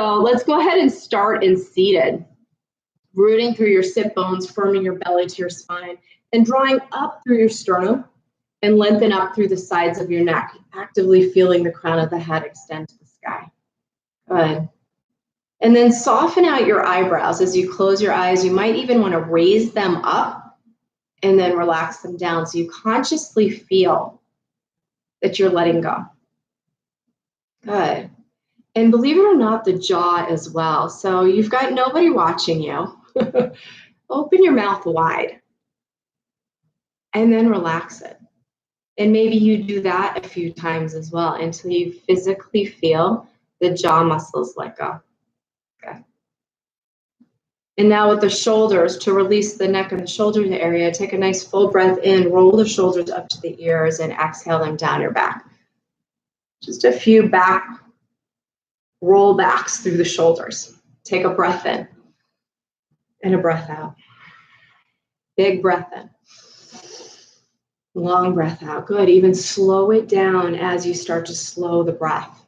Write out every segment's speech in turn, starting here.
So let's go ahead and start in seated. Rooting through your sit bones, firming your belly to your spine, and drawing up through your sternum and lengthen up through the sides of your neck, actively feeling the crown of the head extend to the sky. Good. And then soften out your eyebrows as you close your eyes. You might even want to raise them up and then relax them down so you consciously feel that you're letting go. Good. And believe it or not, the jaw as well. So you've got nobody watching you. Open your mouth wide and then relax it. And maybe you do that a few times as well until you physically feel the jaw muscles let go. Okay. And now with the shoulders, to release the neck and the shoulder area, take a nice full breath in, roll the shoulders up to the ears, and exhale them down your back. Just a few back roll backs through the shoulders. Take a breath in and a breath out. Big breath in. Long breath out. Good. Even slow it down as you start to slow the breath.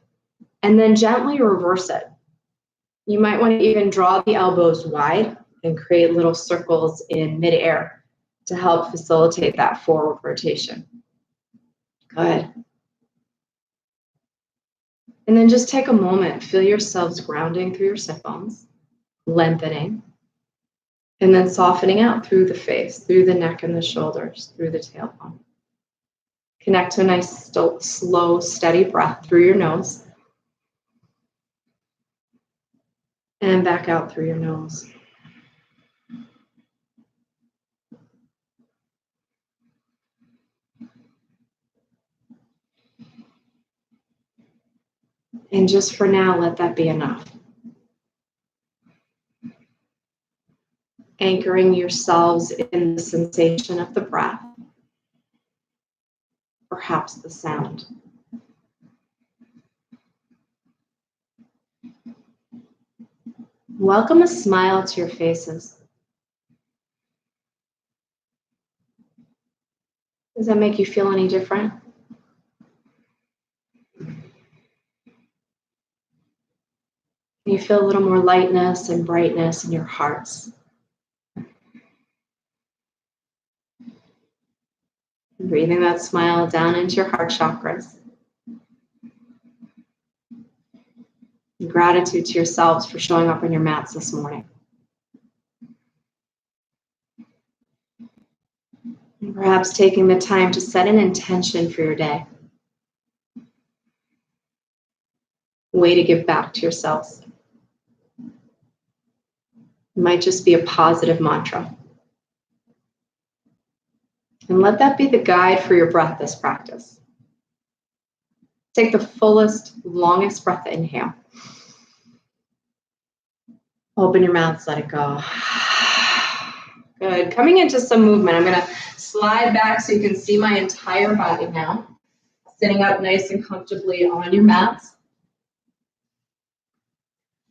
And then gently reverse it. You might want to even draw the elbows wide and create little circles in midair to help facilitate that forward rotation. Good. And then just take a moment. Feel yourselves grounding through your sit bones, lengthening, and then softening out through the face, through the neck and the shoulders, through the tailbone. Connect to a nice, slow, steady breath through your nose. And back out through your nose. And just for now, let that be enough. Anchoring yourselves in the sensation of the breath, perhaps the sound. Welcome a smile to your faces. Does that make you feel any different? You feel a little more lightness and brightness in your hearts. Breathing that smile down into your heart chakras. And gratitude to yourselves for showing up on your mats this morning. And perhaps taking the time to set an intention for your day. A way to give back to yourselves. It might just be a positive mantra. And let that be the guide for your breath this practice. Take the fullest, longest breath inhale. Open your mouth, let it go. Good. Coming into some movement. I'm going to slide back so you can see my entire body now. Sitting up nice and comfortably on your mats.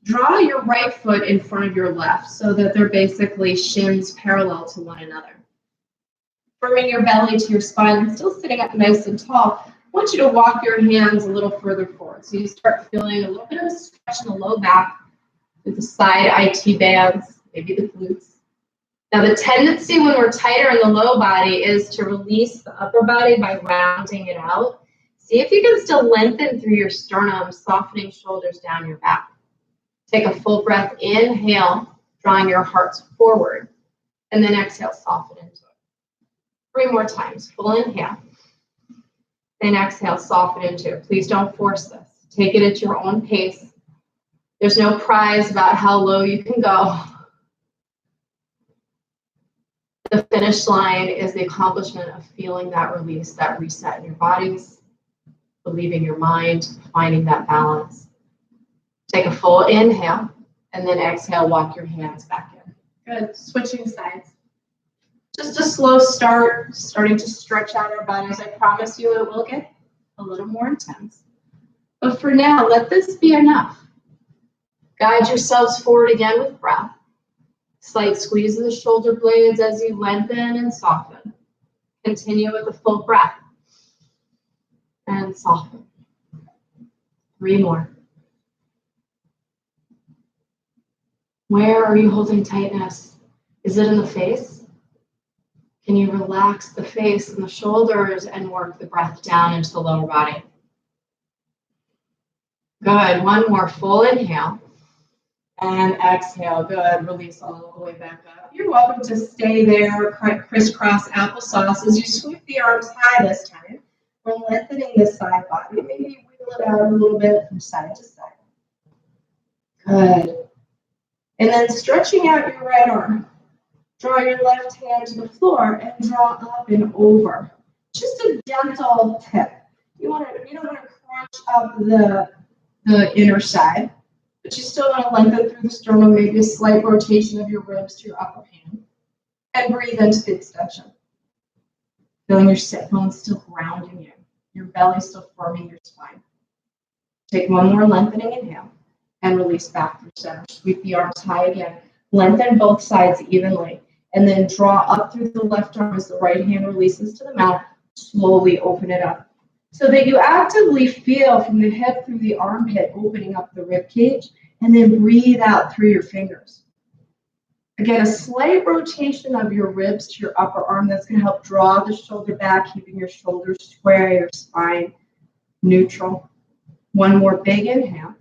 Draw your right foot in front of your left so that they're basically shins parallel to one another. Firming your belly to your spine and still sitting up nice and tall. I want you to walk your hands a little further forward. So you start feeling a little bit of a stretch in the low back with the side IT bands, maybe the glutes. Now the tendency when we're tighter in the low body is to release the upper body by rounding it out. See if you can still lengthen through your sternum, softening shoulders down your back. Take a full breath, inhale, drawing your hearts forward, and then exhale, soften into it. 3 more times, full inhale, and exhale, soften into it. Please don't force this. Take it at your own pace. There's no prize about how low you can go. The finish line is the accomplishment of feeling that release, that reset in your bodies, relieving your mind, finding that balance. Take a full inhale, and then exhale, walk your hands back in. Good, switching sides. Just a slow start, starting to stretch out our bodies. I promise you it will get a little more intense. But for now, let this be enough. Guide yourselves forward again with breath. Slight squeeze of the shoulder blades as you lengthen and soften. Continue with a full breath. And soften. 3 more. Where are you holding tightness? Is it in the face? Can you relax the face and the shoulders and work the breath down into the lower body? Good. One more full inhale. And exhale. Good. Release all the way back up. You're welcome to stay there, crisscross applesauce as you sweep the arms high this time. We're lengthening the side body. Maybe wiggle it out a little bit from side to side. Good. And then stretching out your right arm. Draw your left hand to the floor and draw up and over. Just a gentle tip. You don't want to crunch up the inner side, but you still want to lengthen through the sternum, maybe a slight rotation of your ribs to your upper hand. And breathe into the extension. Feeling your sit bones still grounding you. Your belly still firming your spine. Take one more lengthening inhale and release back through center. Sweep the arms high again. Lengthen both sides evenly. And then draw up through the left arm as the right hand releases to the mat. Slowly open it up. So that you actively feel from the hip through the armpit opening up the rib cage, and then breathe out through your fingers. Again, a slight rotation of your ribs to your upper arm. That's going to help draw the shoulder back, keeping your shoulders square, your spine neutral. One more big inhale,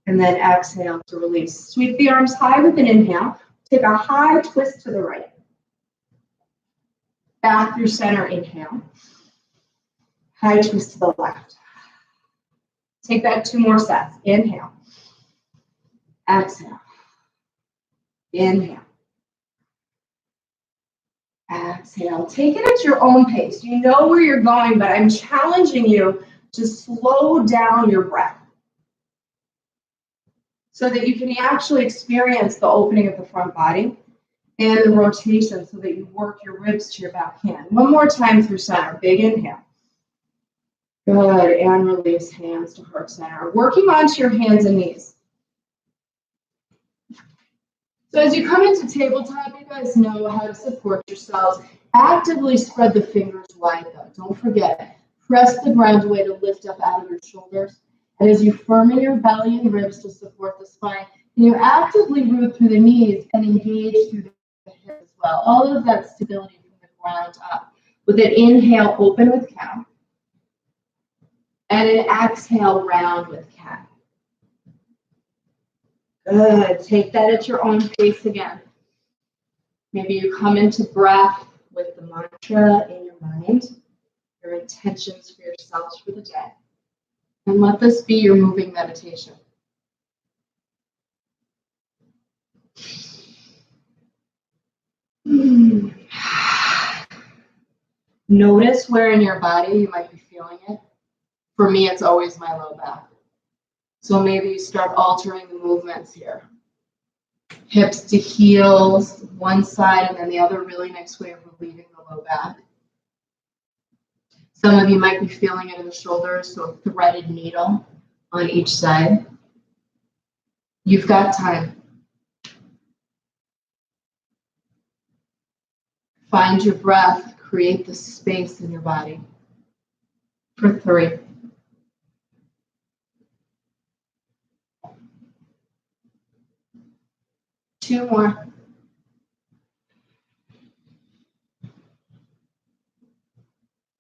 and then exhale to release. Sweep the arms high with an inhale. Take a high twist to the right. Back through center, inhale. High twist to the left. Take that 2 more sets. Inhale. Exhale. Inhale. Exhale. Take it at your own pace. You know where you're going, but I'm challenging you to slow down your breath so that you can actually experience the opening of the front body and the rotation so that you work your ribs to your back hand. One more time through center. Big inhale. Good, and release hands to heart center. Working onto your hands and knees. So as you come into tabletop, you guys know how to support yourselves. Actively spread the fingers wide though. Don't forget, press the ground away to lift up out of your shoulders. And as you firm in your belly and ribs to support the spine, and you actively root through the knees and engage through the hips as well. All of that stability from the ground up. With an inhale, open with cow. And an exhale, round with cat. Good. Take that at your own pace again. Maybe you come into breath with the mantra in your mind, your intentions for yourselves for the day. And let this be your moving meditation. Notice where in your body you might be feeling it. For me, it's always my low back. So maybe you start altering the movements here. Hips to heels, one side, and then the other really nice way of relieving the low back. Some of you might be feeling it in the shoulders, so a threaded needle on each side. You've got time. Find your breath, create the space in your body. For 3. Two more.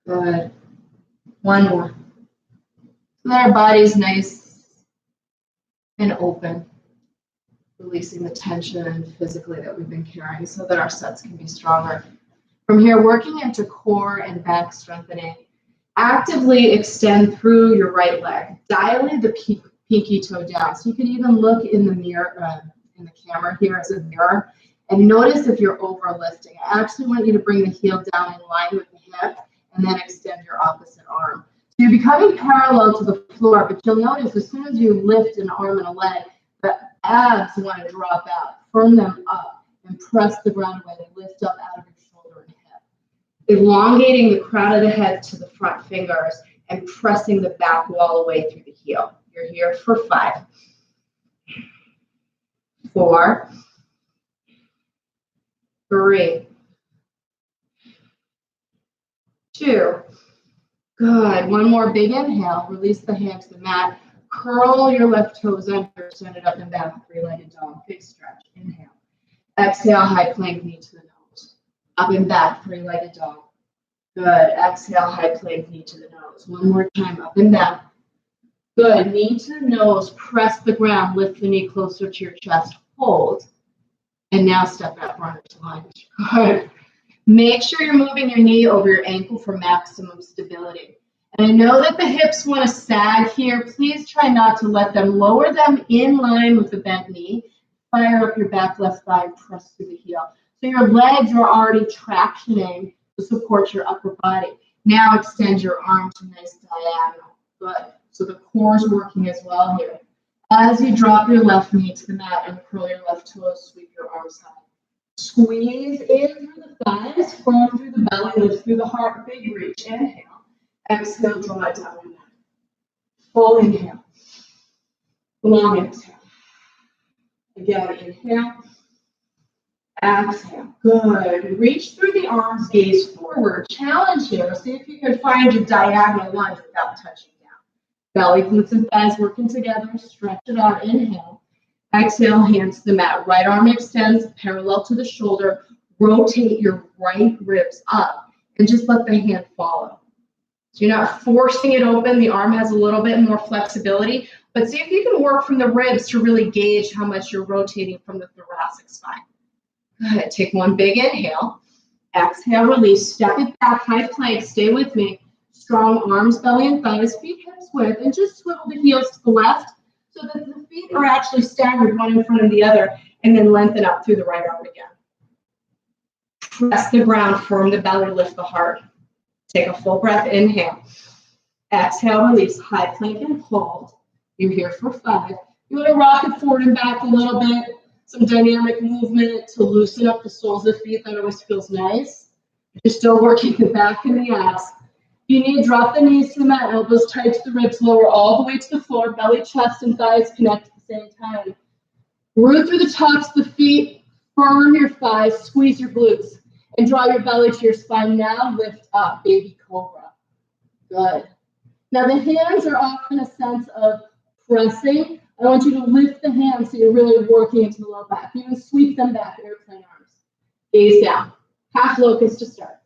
Good. One more. So that our body's nice and open, releasing the tension physically that we've been carrying so that our sets can be stronger. From here, working into core and back strengthening. Actively extend through your right leg. Dilate the pinky toe down. So you can even look in the mirror, in the camera here as a mirror, and notice if you're overlifting. I actually want you to bring the heel down in line with the hip and then extend your opposite arm. So you're becoming parallel to the floor, but you'll notice as soon as you lift an arm and a leg, the abs want to drop out. Firm them up and press the ground away. They lift up out of your shoulder and hip. Elongating the crown of the head to the front fingers and pressing the back wall away through the heel. You're here for 5. 4, 3, 2. Good. One more big inhale. Release the hands to the mat. Curl your left toes under. Send it up and down. 3-legged dog. Big stretch. Inhale. Exhale, high plank, knee to the nose. Up and back, three-legged dog. Good. Exhale, high plank, knee to the nose. One more time, up and back. Good. Knee to the nose, press the ground, lift the knee closer to your chest, hold. And now step back, runner's lunge. Good. Make sure you're moving your knee over your ankle for maximum stability. And I know that the hips want to sag here. Please try not to let them. Lower them in line with the bent knee. Fire up your back left thigh and press through the heel. So your legs are already tractioning to support your upper body. Now extend your arms to nice diagonal. Good. So the core is working as well here. As you drop your left knee to the mat and curl your left toes, sweep your arms high. Squeeze in through the thighs, firm through the belly, lift through the heart, big reach. Inhale. Exhale, draw it down and down. Full inhale. Long exhale. Again, inhale. Exhale. Good. Reach through the arms, gaze forward. Challenge here. See if you can find your diagonal lunge without touching down. Belly, glutes, and thighs working together. Stretch it out. Inhale. Exhale, hands to the mat. Right arm extends parallel to the shoulder. Rotate your right ribs up and just let the hand follow. So you're not forcing it open. The arm has a little bit more flexibility, but see if you can work from the ribs to really gauge how much you're rotating from the thoracic spine. Good. Take one big inhale. Exhale, release. Step it back, high plank. Stay with me. Strong arms, belly, and thighs, feet hips width, and just swivel the heels to the left so that the feet are actually staggered one in front of the other, and then lengthen up through the right arm again. Press the ground, firm the belly, lift the heart. Take a full breath, inhale. Exhale, release, high plank and hold. You're here for 5. You want to rock it forward and back a little bit. Some dynamic movement to loosen up the soles of the feet. That always feels nice. You're still working the back and the abs. You need to drop the knees to the mat, elbows tight to the ribs, lower all the way to the floor, belly, chest, and thighs connect at the same time. Root through the tops of the feet, firm your thighs, squeeze your glutes, and draw your belly to your spine. Now lift up, baby cobra. Good. Now the hands are often a sense of pressing. I want you to lift the hands so you're really working into the low back. Even sweep them back, airplane arms. Gaze down. Half locust to start.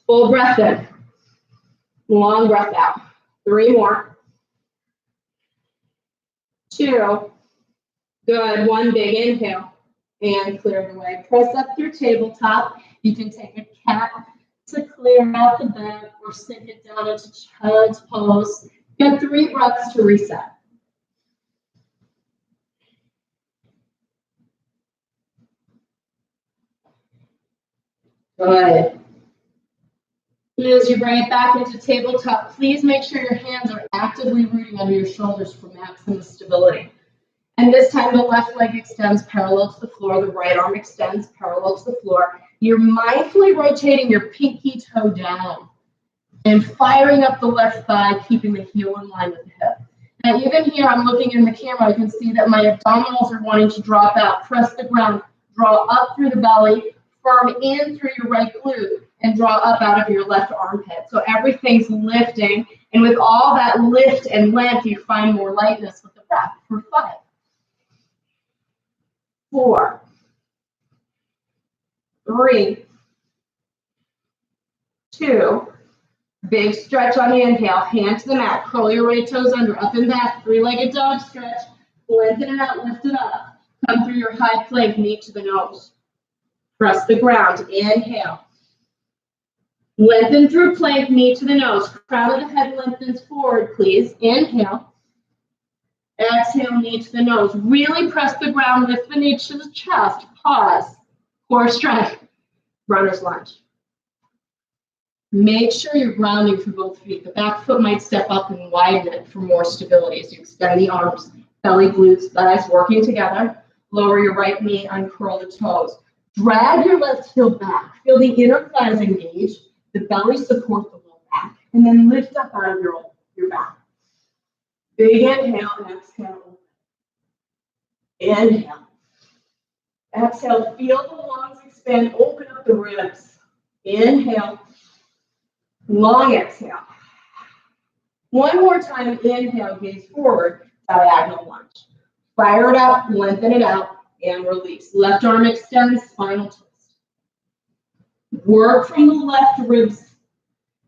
Full breath in. Long breath out. 3 more. 2. Good. 1 big inhale. And clear it away. Press up through tabletop. You can take a cat to clear out the back or sink it down into child's pose. Get 3 breaths to reset. Good. As you bring it back into tabletop, please make sure your hands are actively rooting under your shoulders for maximum stability. And this time the left leg extends parallel to the floor, the right arm extends parallel to the floor. You're mindfully rotating your pinky toe down and firing up the left thigh, keeping the heel in line with the hip. Now even here, I'm looking in the camera, I can see that my abdominals are wanting to drop out. Press the ground, draw up through the belly, firm in through your right glute, and draw up out of your left armpit. So everything's lifting, and with all that lift and length, you find more lightness with the breath for 5. 4, 3, 2, big stretch on the inhale, hand to the mat, curl your right toes under, up and back, 3-legged dog stretch, lengthen it out, lift it up, come through your high plank, knee to the nose, press the ground, inhale, lengthen through plank, knee to the nose, crown of the head lengthens forward, please, inhale, exhale, knee to the nose. Really press the ground, lift the knee to the chest. Pause. Core strength. Runner's lunge. Make sure you're grounding through both feet. The back foot might step up and widen it for more stability as you extend the arms. Belly, glutes, thighs working together. Lower your right knee, uncurl the toes. Drag your left heel back. Feel the inner thighs engage. The belly support the low back. And then lift up out of your back. Big inhale, exhale. Inhale. Exhale, feel the lungs expand, open up the ribs. Inhale. Long exhale. One more time, inhale, gaze forward, diagonal lunge. Fire it up, lengthen it out, and release. Left arm extends, spinal twist. Work from the left ribs.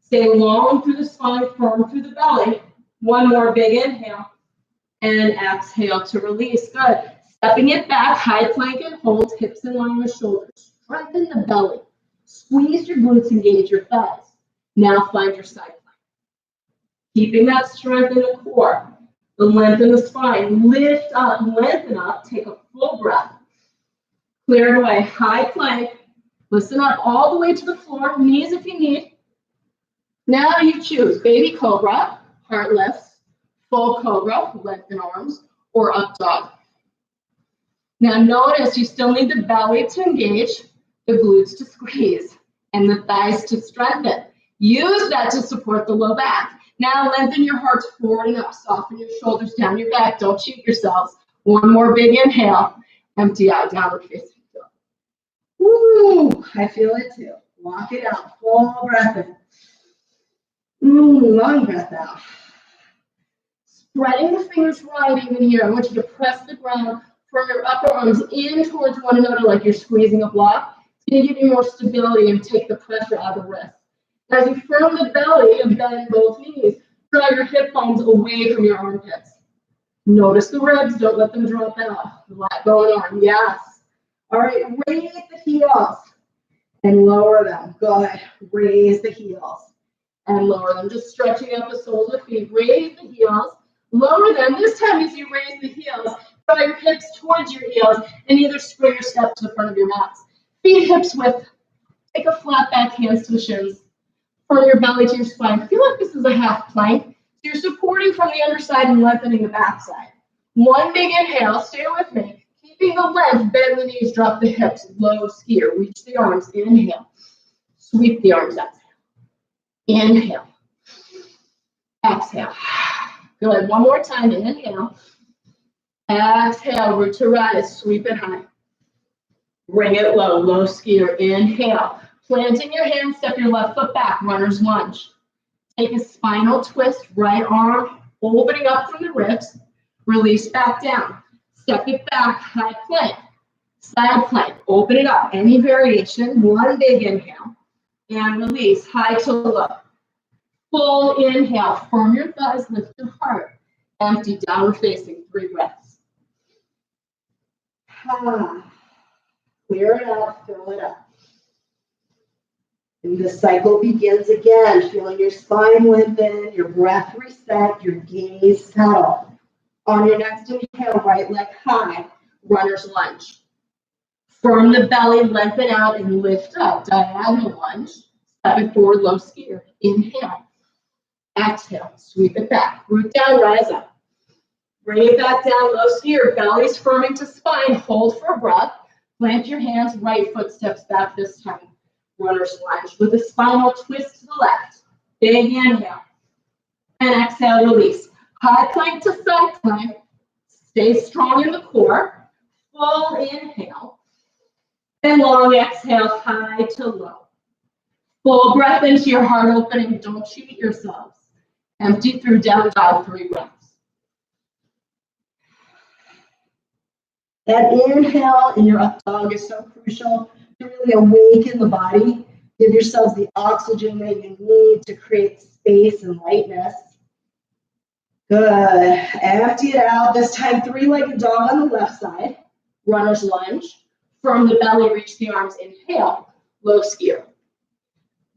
Stay long through the spine, firm through the belly. One more big inhale. And exhale to release. Good. Stepping it back, high plank and hold, hips in line with shoulders. Strengthen the belly. Squeeze your glutes, engage your thighs. Now find your side plank. Keeping that strength in the core. The length in the spine. Lift up, lengthen up. Take a full breath. Clear it away. High plank. Listen up all the way to the floor. Knees if you need. Now you choose baby cobra, heart lifts, full cobra, lengthen arms, or up dog. Now notice you still need the belly to engage, the glutes to squeeze, and the thighs to strengthen. Use that to support the low back. Now lengthen your heart forward and up, soften your shoulders down your back. Don't cheat yourselves. One more big inhale. Empty out, downward facing dog. Woo, I feel it too. Walk it out, full breath in. Long breath out. Spreading the fingers right even here. I want you to press the ground from your upper arms in towards one another like you're squeezing a block. It's going to give you more stability and take the pressure out of the wrist. As you firm the belly and bend both knees, draw your hip bones away from your armpits. Notice the ribs. Don't let them drop out. Let go and arm. Yes. All right. Raise the heels and lower them. Good. Raise the heels and lower them. Just stretching out the soles of the feet. Raise the heels. Lower them. This time as you raise the heels, draw your hips towards your heels and either spring or step to the front of your mats. Feet hips width. Take a flat back, hands to the shins. From your belly to your spine. Feel like this is a half plank. So you're supporting from the underside and lengthening the backside. One big inhale. Stay with me. Keeping the length, bend the knees, drop the hips, low skier. Reach the arms. Inhale. Sweep the arms out. Inhale. Exhale. Good. One more time. Inhale. Exhale. Root to rise. Sweep it high. Bring it low. Low skier. Inhale. Planting your hands. Step your left foot back. Runner's lunge. Take a spinal twist. Right arm opening up from the ribs. Release back down. Step it back. High plank. Side plank. Open it up. Any variation. One big inhale. And release. High to low. Full inhale. Firm your thighs. Lift your heart. Empty. Downward facing. 3 breaths. Clear it out. Fill it up. And the cycle begins again. Feeling your spine lengthen. Your breath reset. Your gaze settle. On your next inhale, right leg high. Runner's lunge. Firm the belly. Lengthen out and lift up. Diagonal lunge. Stepping forward. Low skier. Inhale. Exhale, sweep it back. Root down, rise up. Bring it back down, low skier. Belly's firming to spine. Hold for a breath. Plant your hands, right foot steps back this time. Runner's lunge with a spinal twist to the left. Big inhale. And exhale, release. High plank to side plank. Stay strong in the core. Full inhale. And long exhale, high to low. Full breath into your heart opening. Don't cheat yourselves. Empty through down dog, 3 breaths. That inhale in your up dog is so crucial to really awaken the body. Give yourselves the oxygen that you need to create space and lightness. Good. Empty it out. This time, 3-legged dog on the left side. Runner's lunge. From the belly, reach the arms. Inhale. Low skier.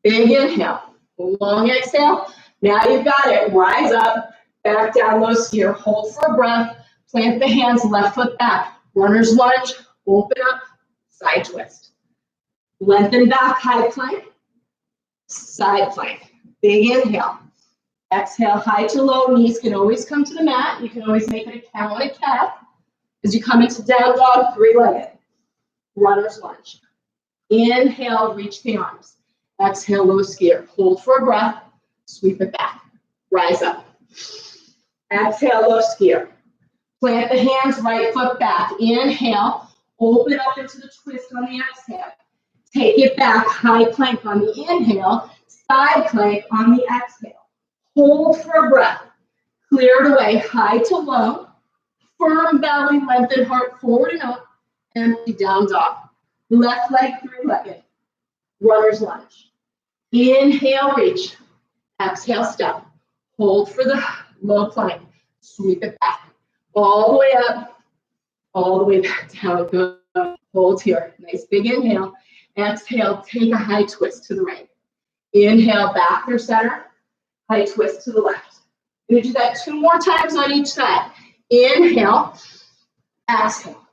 Big inhale. Long exhale. Now you've got it. Rise up. Back down, low skier. Hold for a breath. Plant the hands, left foot back. Runner's lunge. Open up. Side twist. Lengthen back, high plank. Side plank. Big inhale. Exhale, high to low. Knees can always come to the mat. You can always make it a cow and a calf. As you come into down dog, 3-legged. Runner's lunge. Inhale, reach the arms. Exhale, low skier. Hold for a breath. Sweep it back. Rise up. Exhale, low skier. Plant the hands, right foot back. Inhale. Open up into the twist on the exhale. Take it back. High plank on the inhale. Side plank on the exhale. Hold for a breath. Clear it away. High to low. Firm belly, lengthen heart forward and up. Empty down dog. Left leg three-legged. Runner's lunge. Inhale, reach. Exhale, step. Hold for the low plank. Sweep it back. All the way up. All the way back down. Good. Hold here. Nice big inhale. Exhale, take a high twist to the right. Inhale, back through center. High twist to the left. You're going to do that 2 more times on each side. Inhale. Exhale.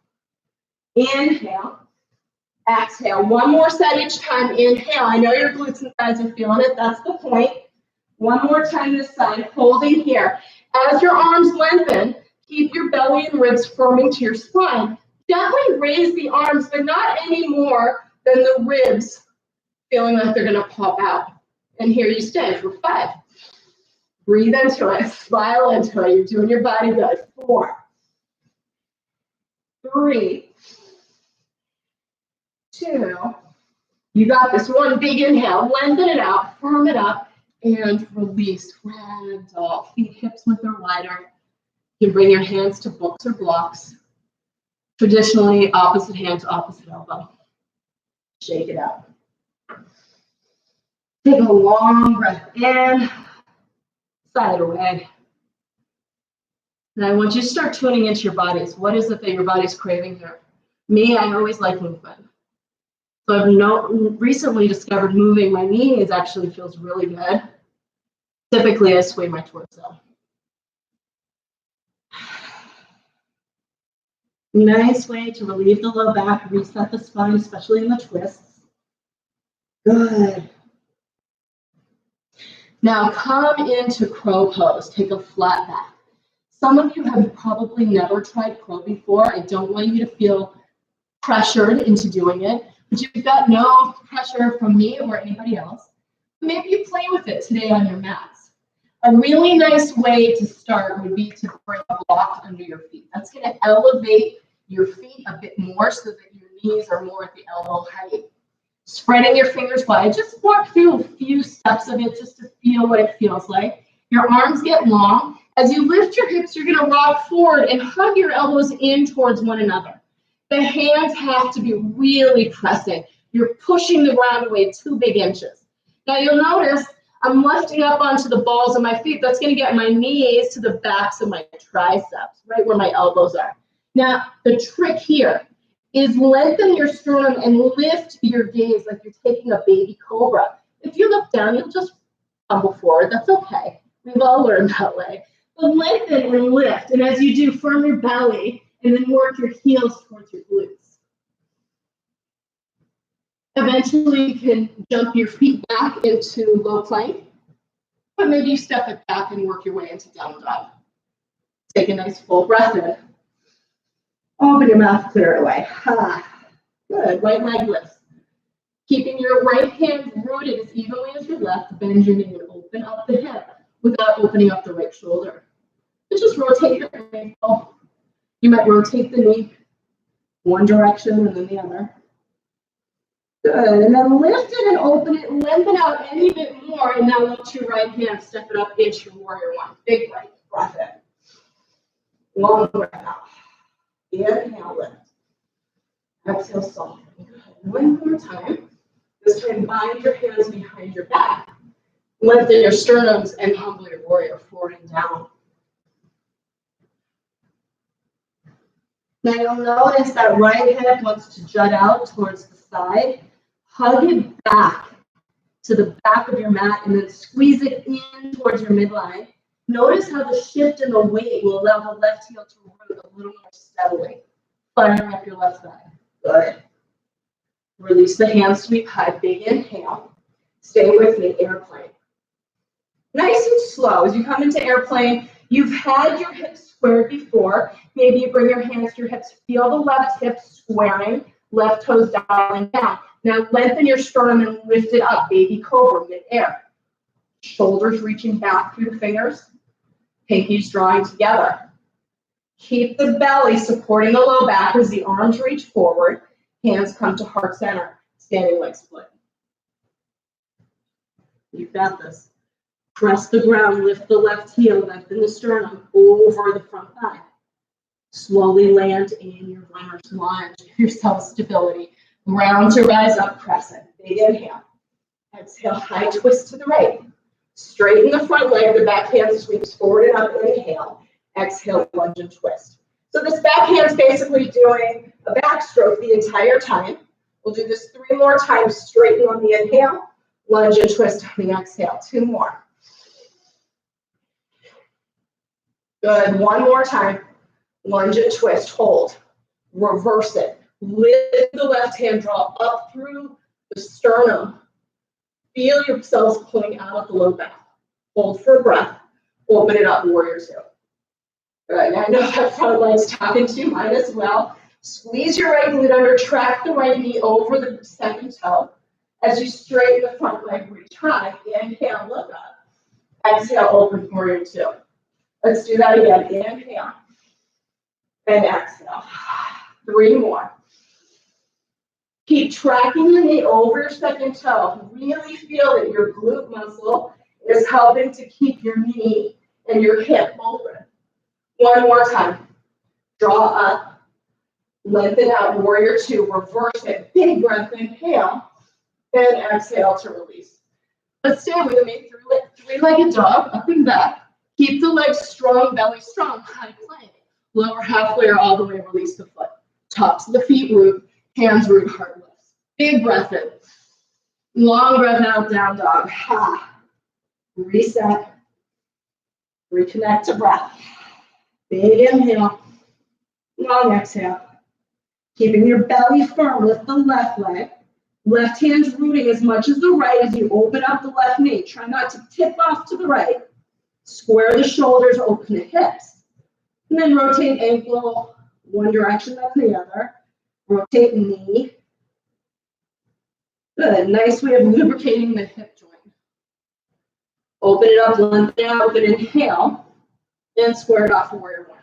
Inhale. Exhale. 1 more set each time. Inhale. I know your glutes and thighs are feeling it. That's the point. 1 more time this side. Holding here. As your arms lengthen, keep your belly and ribs firming to your spine. Gently raise the arms, but not any more than the ribs feeling like they're going to pop out. And here you stay for 5. Breathe into it. Smile into it. You're doing your body good. 4, 3, 2. You got this. 1 big inhale. Lengthen it out. Firm it up. And release. Ragdoll. Feet hips width or wider. You can bring your hands to books or blocks. Traditionally, opposite hand to opposite elbow. Shake it out. Take a long breath in, side away. And I want you to start tuning into your bodies. What is it that your body's craving here? Me, I always like movement. So I've recently discovered moving my knees actually feels really good. Typically, I sway my torso. Nice way to relieve the low back, reset the spine, especially in the twists. Good. Now come into crow pose. Take a flat back. Some of you have probably never tried crow before. I don't want you to feel pressured into doing it, but you've got no pressure from me or anybody else. Maybe you play with it today on your mats. A really nice way to start would be to bring a block under your feet. That's going to elevate your feet a bit more so that your knees are more at the elbow height. Spreading your fingers wide. Just walk through a few steps of it just to feel what it feels like. Your arms get long. As you lift your hips, you're going to rock forward and hug your elbows in towards one another. The hands have to be really pressing. You're pushing the ground away 2 big inches. Now you'll notice I'm lifting up onto the balls of my feet. That's going to get my knees to the backs of my triceps, right where my elbows are. Now, the trick here is lengthen your sternum and lift your gaze like you're taking a baby cobra. If you look down, you'll just tumble forward. That's okay. We've all learned that way. But lengthen and lift. And as you do, firm your belly and then work your heels towards your glutes. Eventually, you can jump your feet back into low plank, but maybe you step it back and work your way into down dog. Take a nice full breath in. Open your mouth, clear it away. Good. Right leg lifts. Keeping your right hand rooted as evenly as your left, bend your knee and open up the hip without opening up the right shoulder. And just rotate your ankle. You might rotate the knee one direction and then the other. Good. And then lift it and open it, lengthen out any bit more, and now lift your right hand, step it up into your warrior 1. Big breath in. Long breath out. Inhale, lift. Exhale, soften. One more time. This time, bind your hands behind your back. Lengthen your sternums and humble your warrior forward and down. Now you'll notice that right hip wants to jut out towards the side. Hug it back to the back of your mat and then squeeze it in towards your midline. Notice how the shift in the weight will allow the left heel to root a little more steadily. Firing up your left thigh. Good. Release the hand sweep high. Big inhale. Stay with me. Airplane. Nice and slow. As you come into airplane, you've had your hips squared before. Maybe you bring your hands to your hips. Feel the left hip squaring. Left toes dialing down. Now lengthen your sternum and lift it up. Baby cobra mid-air. Shoulders reaching back through the fingers. Pinkies drawing together. Keep the belly supporting the low back as the arms reach forward. Hands come to heart center. Standing leg split. You've got this. Press the ground, lift the left heel, lengthen the sternum over the front thigh. Slowly land in your runner's lunge. Give yourself stability. Round to rise up, press it. Big inhale. Exhale, high twist to the right. Straighten the front leg, the back hand sweeps forward and up. Inhale. Exhale, lunge and twist. So this back hand's basically doing a backstroke the entire time. We'll do this 3 more times. Straighten on the inhale, lunge and twist on the exhale. 2 more. Good. 1 more time. Lunge and twist. Hold. Reverse it. Lift the left hand, draw up through the sternum. Feel yourselves pulling out of the low back. Hold for a breath. Open it up, warrior 2. Good. I know that front leg's talking to mine as well. Squeeze your right glute under, track the right knee over the second toe. As you straighten the front leg, reach high. Inhale, look up. Exhale, open warrior 2. Let's do that again. Inhale. And exhale. 3 more. Keep tracking your knee over your second toe. Really feel that your glute muscle is helping to keep your knee and your hip open. 1 more time. Draw up. Lengthen out, warrior 2. Reverse it. Big breath, inhale. And exhale to release. Let's stay with me. 3-legged dog, up and back. Keep the legs strong, belly strong, high plank. Lower halfway or all the way, release the foot. Tops of the feet root, hands root, heart lifts. Big breath in. Long breath out, down dog. Ha. Reset. Reconnect to breath. Big inhale. Long exhale. Keeping your belly firm, lift the left leg. Left hand's rooting as much as the right as you open up the left knee. Try not to tip off to the right. Square the shoulders, open the hips. And then rotate ankle one direction, then the other. Rotate knee. Good. Nice way of lubricating the hip joint. Open it up, lengthen out, open, inhale. And square it off, warrior 1.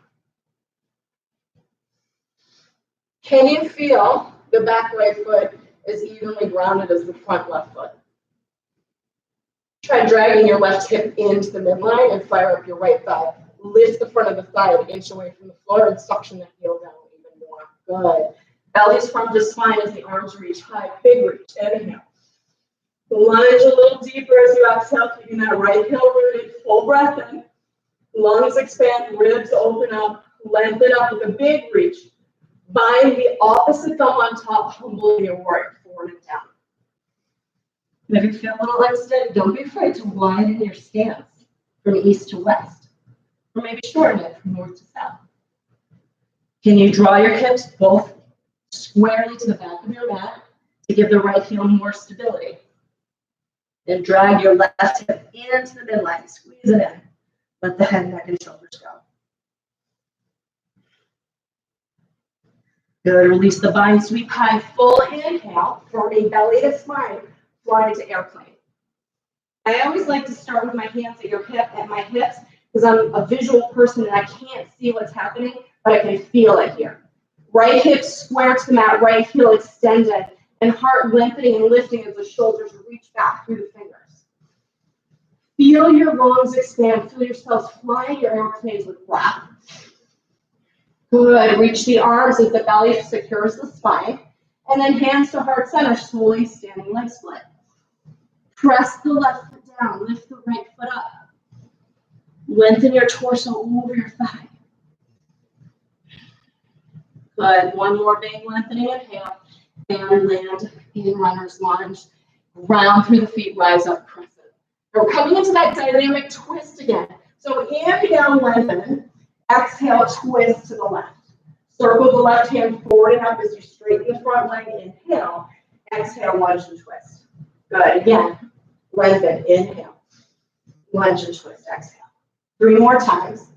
Can you feel the back right foot as evenly grounded as the front left foot? Try dragging your left hip into the midline and fire up your right thigh. Lift the front of the thigh an inch away from the floor and suction the heel down even more. Good. Belly's front to spine as the arms reach high. Big reach. Inhale. Lunge a little deeper as you exhale, keeping that right heel rooted. Full breath in. Lungs expand, ribs open up. Lengthen up with a big reach. Bind the opposite thumb on top, humbling your warrior forward and down. Maybe feel a little unsteady. Don't be afraid to widen your stance from east to west, or maybe shorten it from north to south. Can you draw your hips both squarely to the back of your mat to give the right heel more stability? Then drag your left hip into the midline. Squeeze it in. Let the head, neck, and shoulders go. Good. Release the bind, sweep high. Full inhale, forming belly to spine. Fly into airplane. I always like to start with my hands at my hips because I'm a visual person and I can't see what's happening, but I can feel it here. Right hip square to the mat, right heel extended, and heart lengthening and lifting as the shoulders reach back through the fingers. Feel your lungs expand. Feel yourselves flying your airplanes with breath. Good. Reach the arms as the belly secures the spine. And then hands to heart center, slowly standing leg split. Press the left foot down, lift the right foot up. Lengthen your torso over your thigh. Good. 1 more big lengthening inhale. And land in runner's lunge. Ground through the feet, rise up, press it. Now we're coming into that dynamic twist again. So inhale, lengthen. Exhale, twist to the left. Circle the left hand forward and up as you straighten the front leg. Inhale. Exhale, lunge and twist. Good. Again. Lengthen. Inhale. Lunge and twist. Exhale. 3 more times.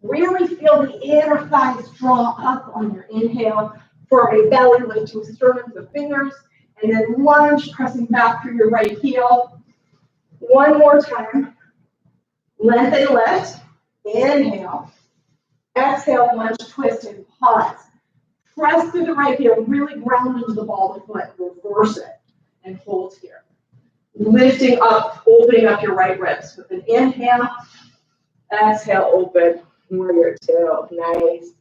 Really feel the inner thighs draw up on your inhale. Forming belly, lifting sternum with fingers. And then lunge, pressing back through your right heel. 1 more time. Lengthen, lift. Inhale. Exhale, lunge, twist, and pause. Press through the right heel, really ground into the ball of the foot. Reverse it and hold here. Lifting up, opening up your right ribs with an inhale. Exhale, open. Warrior two. Nice.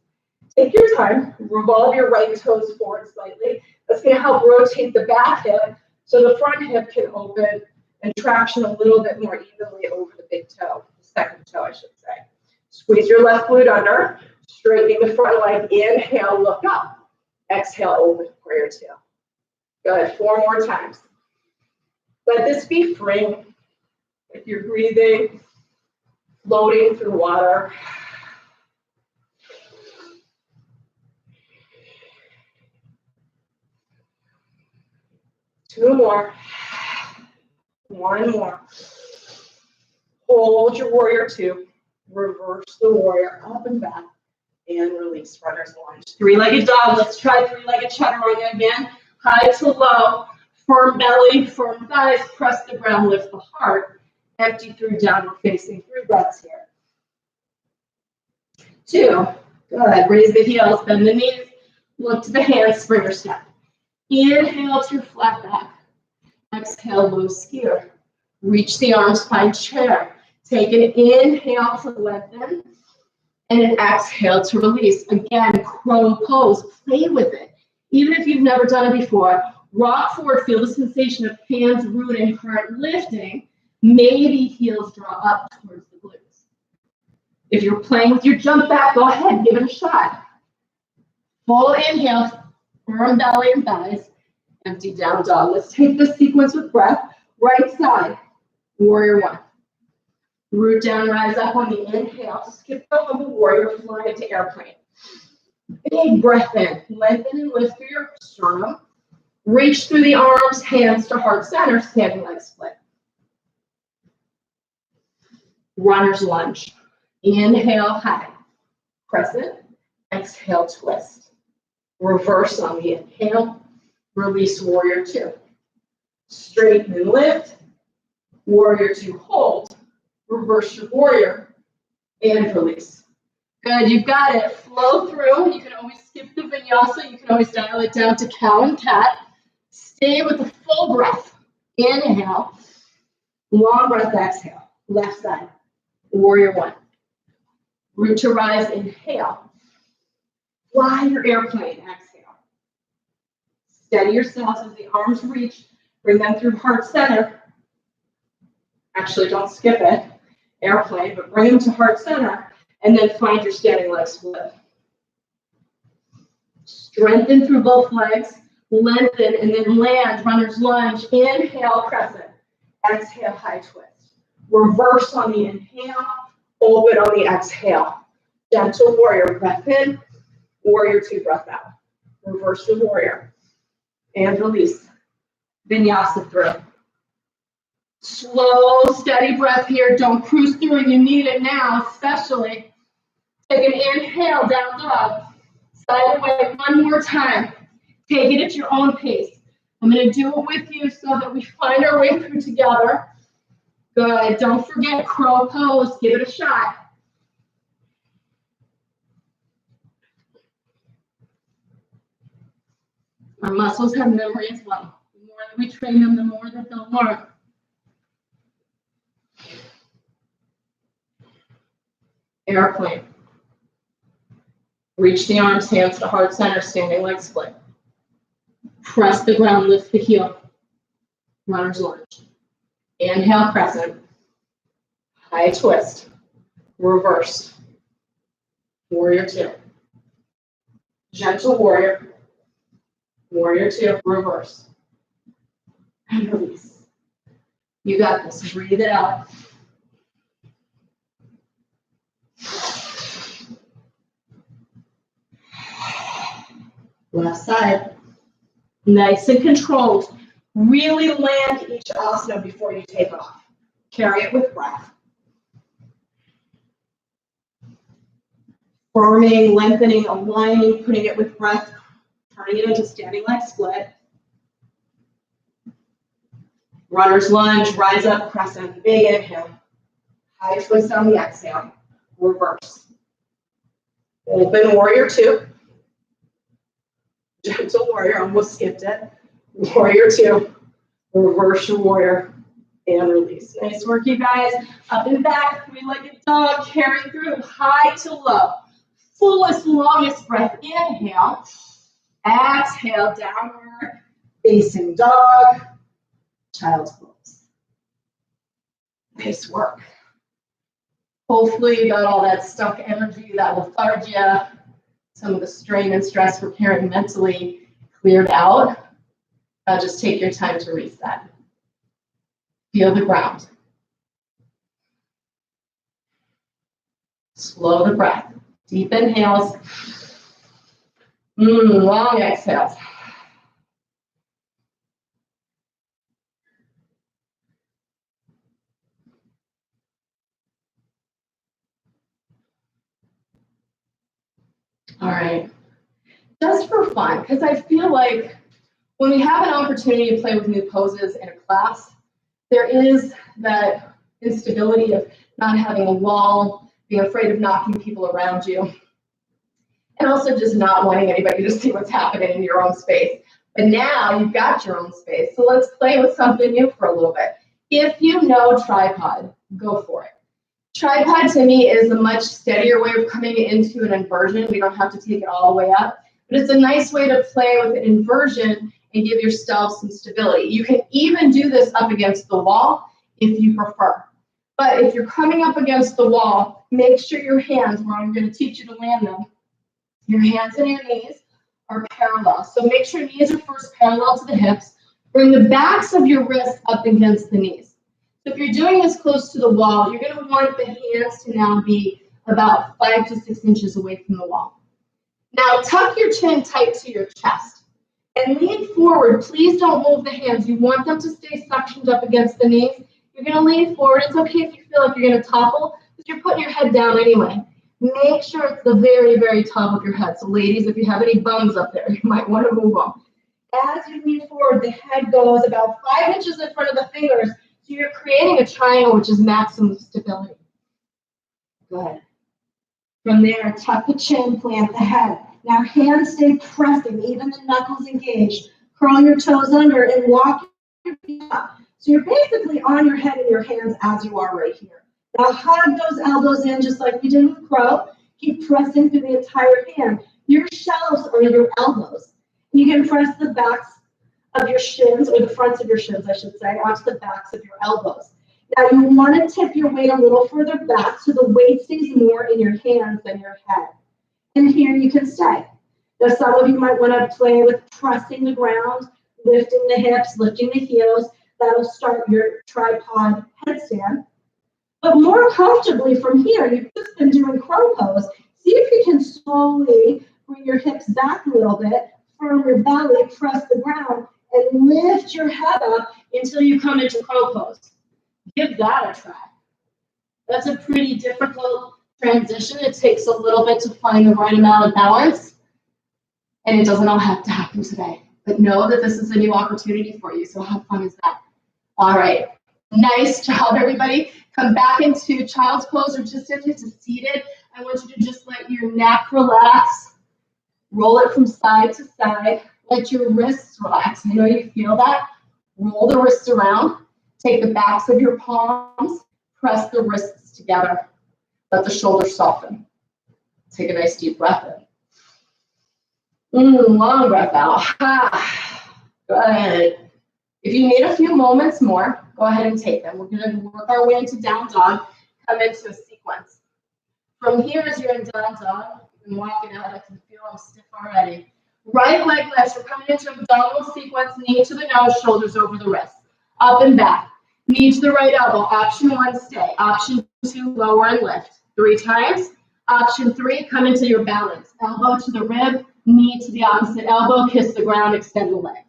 Take your time. Revolve your right toes forward slightly. That's going to help rotate the back hip so the front hip can open and traction a little bit more evenly over the big toe, the second toe, I should say. Squeeze your left glute under, straightening the front leg. Inhale, look up. Exhale, open, warrior two. Good, 4 more times. Let this be free. If you're breathing, floating through water. Two more. One more. Hold your warrior two. Reverse the warrior up and back. And release, runner's lunge. Three-legged dog. Let's try three-legged chaturanga again. High to low. Firm belly, firm thighs. Press the ground, lift the heart. Empty through downward facing. 3 breaths here. 2. Good. Raise the heels, bend the knees. Look to the hands, springer step. Inhale to your flat back. Exhale, low skier. Reach the arms, find chair. Take an inhale to lengthen and an exhale to release. Again, crow pose. Play with it. Even if you've never done it before, rock forward. Feel the sensation of hands rooting, heart lifting. Maybe heels draw up towards the glutes. If you're playing with your jump back, go ahead, give it a shot. Full inhale, firm belly and thighs. Empty down dog. Let's take this sequence with breath. Right side, warrior one. Root down, rise up on the inhale. Skip the humble warrior, fly into airplane. Big breath in. Lengthen and lift through your sternum. Reach through the arms, hands to heart center, standing leg split. Runner's lunge. Inhale, high. Crescent. Exhale, twist. Reverse on the inhale. Release, warrior two. Straighten and lift. Warrior two, hold. Reverse your warrior. And release. Good, you've got it. Flow through. You can always skip the vinyasa. You can always dial it down to cow and cat. Stay with the full breath. Inhale. Long breath, exhale. Left side. Warrior one. Root to rise, inhale. Fly your airplane, exhale. Steady yourself as the arms reach. Bring them through heart center. Actually, don't skip it. Airplane, but bring them to heart center. And then find your standing leg split. Strengthen through both legs. Lengthen and then land, runner's lunge. Inhale, crescent. Exhale, high twist. Reverse on the inhale. Open on the exhale. Gentle warrior, breath in. Warrior two, breath out. Reverse the warrior. And release. Vinyasa through. Slow, steady breath here. Don't cruise through it. You need it now, especially. Take an inhale, down dog. Side away, one more time. Take it at your own pace. I'm going to do it with you so that we find our way through together. Good. Don't forget crow pose. Give it a shot. Our muscles have memory as well. The more that we train them, the more that they'll learn. Airplane. Reach the arms, hands to heart center, standing leg split. Press the ground, lift the heel. Runner's lunge. Inhale, crescent. High twist. Reverse. Warrior two. Gentle warrior. Warrior two, reverse. And release. You got this. Breathe it out. Left side. Nice and controlled. Really land each asana before you take off. Carry it with breath. Firming, lengthening, aligning, putting it with breath, turning it into standing leg split. Runner's lunge, rise up, crescent, big inhale. High twist on the exhale. Reverse. Open warrior two. Gentle warrior, almost skipped it. Warrior two. Reverse your warrior. and release. Nice work, you guys. Up and back, three-legged dog, carry through, high to low. Fullest, longest breath, inhale. Exhale, downward facing dog, child's pose. Nice work. Hopefully you got all that stuck energy, that lethargia, some of the strain and stress we're carrying mentally cleared out. Now just take your time to reset. Feel the ground. Slow the breath. Deep inhales. Long exhales. All right. Just for fun, because I feel like when we have an opportunity to play with new poses in a class, there is that instability of not having a wall, being afraid of knocking people around you, and also just not wanting anybody to see what's happening in your own space. But now you've got your own space, so let's play with something new for a little bit. If you know tripod, go for it. Tripod to me is a much steadier way of coming into an inversion. We don't have to take it all the way up, but it's a nice way to play with an inversion and give yourself some stability. You can even do this up against the wall if you prefer. But if you're coming up against the wall, make sure your hands, where I'm going to teach you to land them, your hands and your knees are parallel. So make sure knees are first parallel to the hips. Bring the backs of your wrists up against the knees. So if you're doing this close to the wall, you're going to want the hands to now be about 5 to 6 inches away from the wall. Now tuck your chin tight to your chest and lean forward. Please don't move the hands. You want them to stay suctioned up against the knees. You're going to lean forward. It's okay if you feel like you're going to topple, because you're putting your head down anyway. Make sure it's the very, very top of your head. So ladies, if you have any bones up there, you might want to move them. As you lean forward, the head goes about 5 inches in front of the fingers. So you're creating a triangle, which is maximum stability. Good. From there, tuck the chin, plant the head. Now hands stay pressing, even the knuckles engaged. Curl your toes under and walk your feet up. So you're basically on your head and your hands as you are right here. Now hug those elbows in just like we did with crow. Keep pressing through the entire hand. Your shelves are your elbows. You can press the backs of your shins, or the fronts of your shins, I should say, onto the backs of your elbows. Now you want to tip your weight a little further back so the weight stays more in your hands than your head. And here you can stay. Now some of you might want to play with pressing the ground, lifting the hips, lifting the heels. That'll start your tripod headstand. But more comfortably from here, you've just been doing crow pose. See if you can slowly bring your hips back a little bit, firm your belly, press the ground, and lift your head up until you come into crow pose. Give that a try. That's a pretty difficult transition. It takes a little bit to find the right amount of balance, and it doesn't all have to happen today. But know that this is a new opportunity for you, so how fun is that? All right, nice job, everybody. Come back into child's pose or just into seated. I want you to just let your neck relax. Roll it from side to side. Let your wrists relax. I know you feel that. Roll the wrists around. Take the backs of your palms. Press the wrists together. Let the shoulders soften. Take a nice deep breath in. Long breath out. Good. If you need a few moments more, go ahead and take them. We're going to work our way into down dog, come into a sequence. From here, as you're in down dog, you can walk it out. I can feel I'm stiff already. Right leg lifts. We're coming into abdominal sequence, knee to the nose, shoulders over the wrist. Up and back. Knee to the right elbow. Option 1, stay. Option 2, lower and lift. 3 times. Option 3, come into your balance. Elbow to the rib, knee to the opposite elbow, kiss the ground, extend the legs.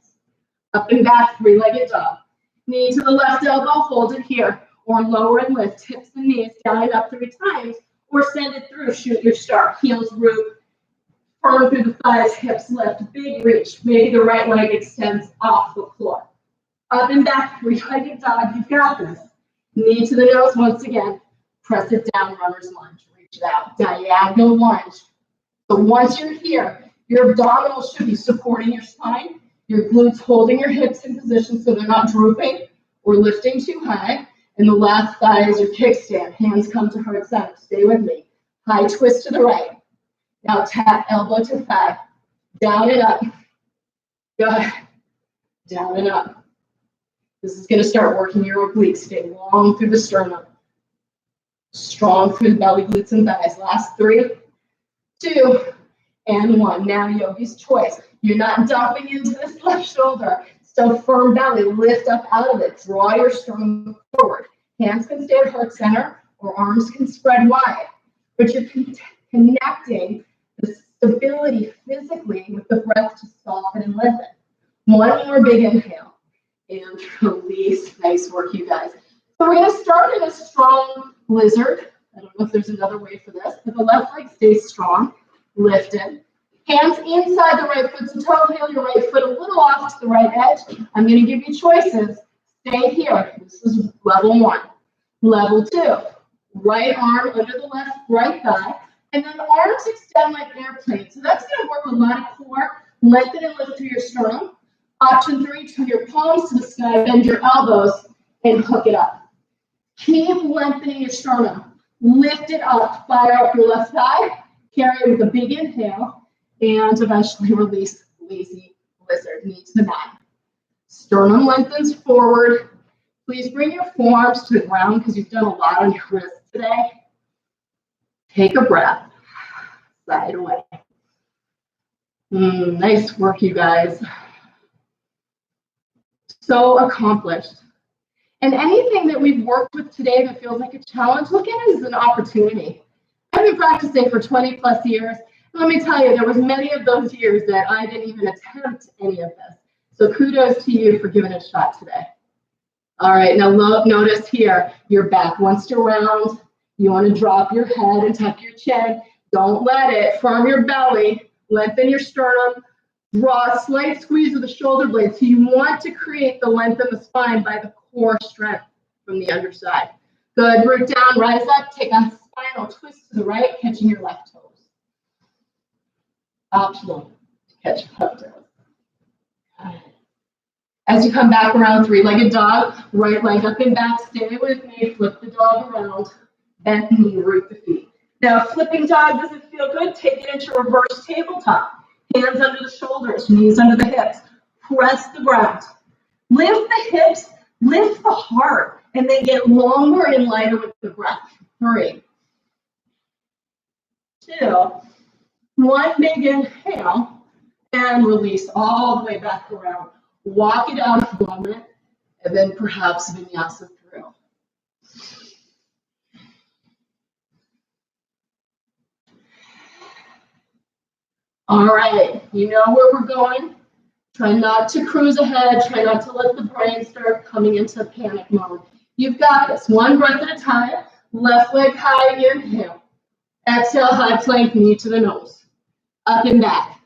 Up and back, 3-legged dog. Knee to the left elbow, hold it here. Or lower and lift, hips and knees, down and up 3 times. Or send it through, shoot your start. Heels root, firm through the thighs, hips lift, big reach. Maybe the right leg extends off the floor. Up and back, 3-legged dog, you've got this. Knee to the nose once again. Press it down, runner's lunge. Reach it out, diagonal lunge. So once you're here, your abdominals should be supporting your spine. Your glutes holding your hips in position so they're not drooping We're lifting too high, and the left thigh is your kickstand. Hands come to heart center. Stay with me. High twist to the right. Now tap elbow to thigh. Down and up. Good. Down and up. This is going to start working your obliques. Stay long through the sternum. Strong through the belly, glutes, and thighs. Last 3, 2, and 1. Now yogi's choice. You're not dumping into this left shoulder. Still firm belly. Lift up out of it. Draw your sternum forward. Hands can stay at heart center, or arms can spread wide. But you're connecting the stability physically with the breath to soften and lengthen. One more big inhale. And release. Nice work, you guys. So we're going to start in a strong lizard. I don't know if there's another way for this, but the left leg stays strong, lifted. Hands inside the right foot, so toe heel your right foot a little off to the right edge. I'm going to give you choices. Stay here. This is level 1. Level 2, right arm under the right thigh, and then the arms extend like airplanes. So that's going to work a lot of core. Lengthen and lift through your sternum. Option 3, turn your palms to the sky, bend your elbows, and hook it up. Keep lengthening your sternum. Lift it up, fire up your left thigh, carry it with a big inhale, and eventually release lazy lizard, knee to the mat. Sternum lengthens forward. Please bring your forearms to the ground because you've done a lot on your wrists today. Take a breath. Side away. Nice work, you guys. So accomplished. And anything that we've worked with today that feels like a challenge, look at it as an opportunity. I've been practicing for 20 plus years. And let me tell you, there was many of those years that I didn't even attempt any of this. So kudos to you for giving it a shot today. All right, now notice here, your back wants to round. You want to drop your head and tuck your chin. Don't let it. Firm your belly. Lengthen your sternum. Draw a slight squeeze of the shoulder blades. So you want to create the length of the spine by the core strength from the underside. Good. Root down, rise up. Take a spinal twist to the right, catching your left toes. Optional to catch left toes. As you come back around, three-legged dog, right leg up and back. Stay with me. Flip the dog around. Bend the knee, root the feet. Now, flipping dog doesn't feel good. Take it into reverse tabletop. Hands under the shoulders, knees under the hips. Press the ground. Lift the hips, lift the heart, and then get longer and lighter with the breath. 3, 2, 1, big inhale, and release all the way back around. Walk it out for a moment, and then perhaps vinyasa through. All right, you know where we're going. Try not to cruise ahead. Try not to let the brain start coming into panic mode. You've got this. One breath at a time. Left leg high, inhale. Exhale, high plank, knee to the nose. Up and back.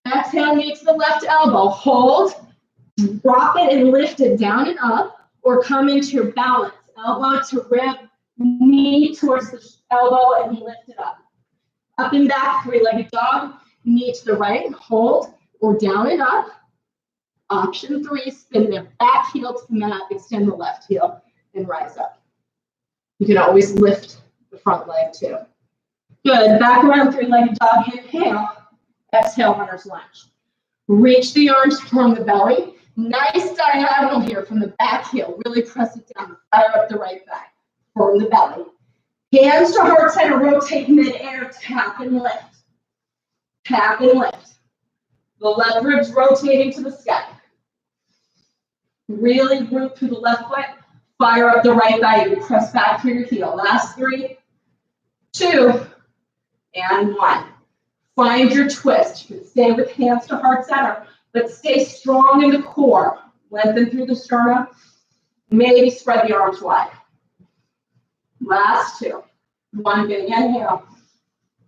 Exhale, knee to the left elbow. Hold, drop it and lift it down and up, or come into your balance. Elbow to rib, knee towards the elbow, and lift it up. Up and back, three-legged dog, knee to the right, hold, or down and up. Option 3, spin the back heel to the mat, extend the left heel, and rise up. You can always lift the front leg too. Good, back around three-legged dog, inhale, exhale, runner's lunge. Reach the arms from the belly. Nice diagonal here from the back heel. Really press it down, fire up the right thigh, from the belly. Hands to heart center, rotate mid-air, tap and lift. Tap and lift. The left ribs rotating to the sky. Really root through the left foot. Fire up the right thigh. You press back through your heel. Last 3, 2, and 1. Find your twist. You can stay with hands to heart center, but stay strong in the core. Lengthen through the sternum. Maybe spread the arms wide. Last 2. 1 big inhale.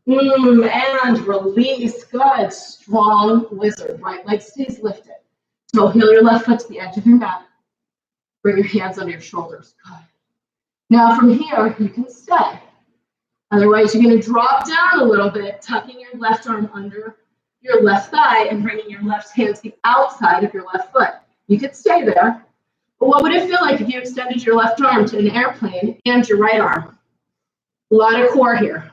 And release. Good. Strong lizard. Right leg stays lifted. So heel your left foot to the edge of your mat. Bring your hands under your shoulders. Good. Now from here, you can stay. Otherwise, you're going to drop down a little bit, tucking your left arm under your left thigh and bringing your left hand to the outside of your left foot. You could stay there, What would it feel like if you extended your left arm to an airplane and your right arm? A lot of core here.